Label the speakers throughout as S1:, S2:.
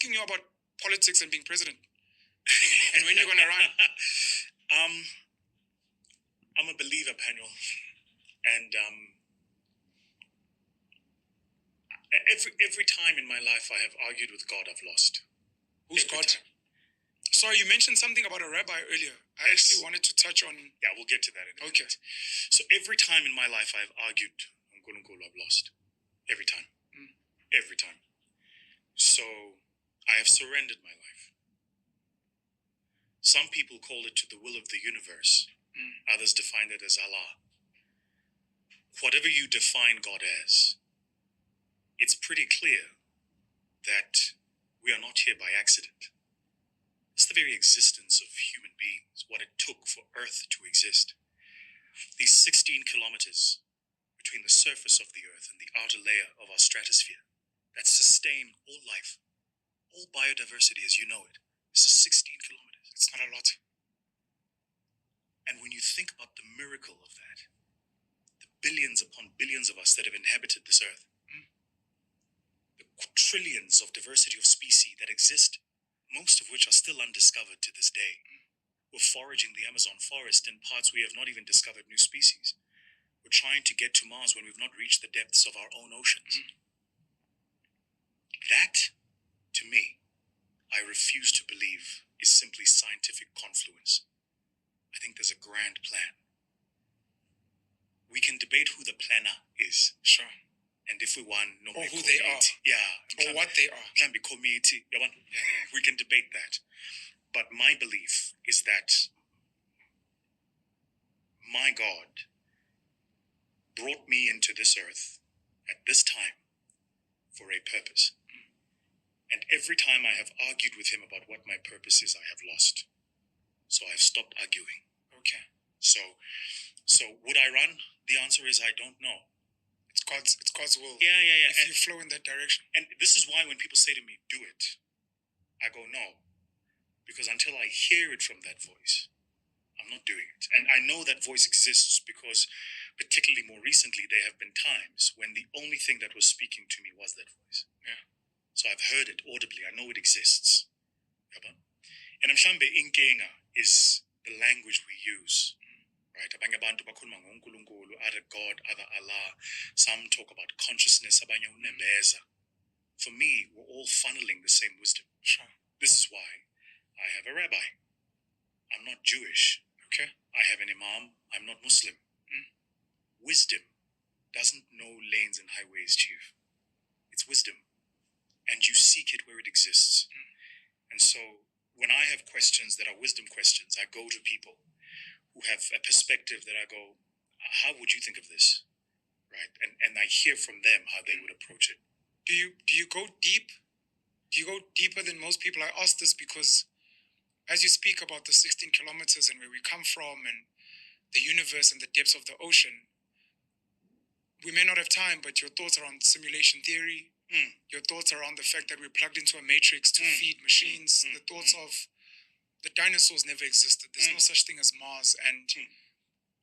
S1: asking you about politics and being president. And when you're going to run.
S2: I'm a believer, Panel. And every time in my life I have argued with God, I've lost.
S1: Who's
S2: Every
S1: God?
S2: time.
S1: Sorry, you mentioned something about a rabbi earlier. I actually wanted to touch on...
S2: Yeah, we'll get to that in a
S1: Okay.
S2: minute. So every time in my life I've argued on Nkulunkulu, I've lost. Every time. Every time. So I have surrendered my life. Some people call it to the will of the universe. Others define it as Allah. Whatever you define God as, it's pretty clear that we are not here by accident. It's the very existence of human beings, what it took for Earth to exist. These 16 kilometers between the surface of the Earth and the outer layer of our stratosphere that sustain all life, all biodiversity as you know it. This is 16 kilometers.
S1: It's not a lot.
S2: And when you think about the miracle of that, the billions upon billions of us that have inhabited this Earth, the trillions of diversity of species that exist, most of which are still undiscovered to this day. We're foraging the Amazon forest in parts we have not even discovered new species. We're trying to get to Mars when we've not reached the depths of our own oceans. That, to me, I refuse to believe is simply scientific confluence. I think there's a grand plan. We can debate who the planner is.
S1: Sure.
S2: And if we want, no,
S1: Or who they are.
S2: Yeah.
S1: Or what they are.
S2: Can be community. We can debate that. But my belief is that my God brought me into this earth at this time for a purpose. And every time I have argued with him about what my purpose is, I have lost. So I've stopped arguing.
S1: Okay.
S2: So would I run? The answer is I don't know.
S1: It's God's will.
S2: Yeah.
S1: If you flow in that direction.
S2: And this is why when people say to me, do it, I go, no. Because until I hear it from that voice, I'm not doing it. And I know that voice exists because, particularly more recently, there have been times when the only thing that was speaking to me was that voice.
S1: Yeah.
S2: So I've heard it audibly. I know it exists. And mhlambe inkinga is the language we use. Right? Abanye abantu bakhuluma ngoNkulunkulu, other God, other Allah. Some talk about consciousness, abanye unembeza. For me, we're all funneling the same wisdom.
S1: Sure.
S2: This is why I have a rabbi. I'm not Jewish.
S1: Okay.
S2: I have an imam. I'm not Muslim. Wisdom doesn't know lanes and highways, Chief. It's wisdom. And you seek it where it exists. And so when I have questions that are wisdom questions, I go to people who have a perspective that I go, how would you think of this? Right? And I hear from them how they would approach it.
S1: Do you go deep? Do you go deeper than most people? I ask this because as you speak about the 16 kilometers and where we come from and the universe and the depths of the ocean, we may not have time, but your thoughts around simulation theory, your thoughts around the fact that we're plugged into a matrix to feed machines, the thoughts of the dinosaurs never existed. There's no such thing as Mars, and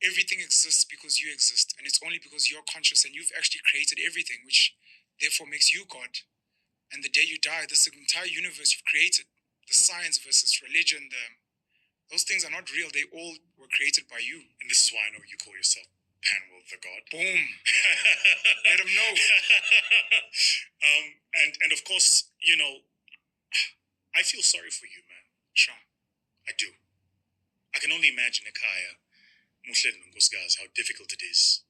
S1: everything exists because you exist, and it's only because you're conscious and you've actually created everything, which therefore makes you God. And the day you die, this entire universe you've created, the science versus religion, those things are not real. They all were created by you.
S2: And this is why I know you call yourself Panwell the God.
S1: Boom. Let them know.
S2: And of course, I feel sorry for you, man.
S1: Sure.
S2: I do. I can only imagine ekhaya, muhle nonkosikazi, how difficult it is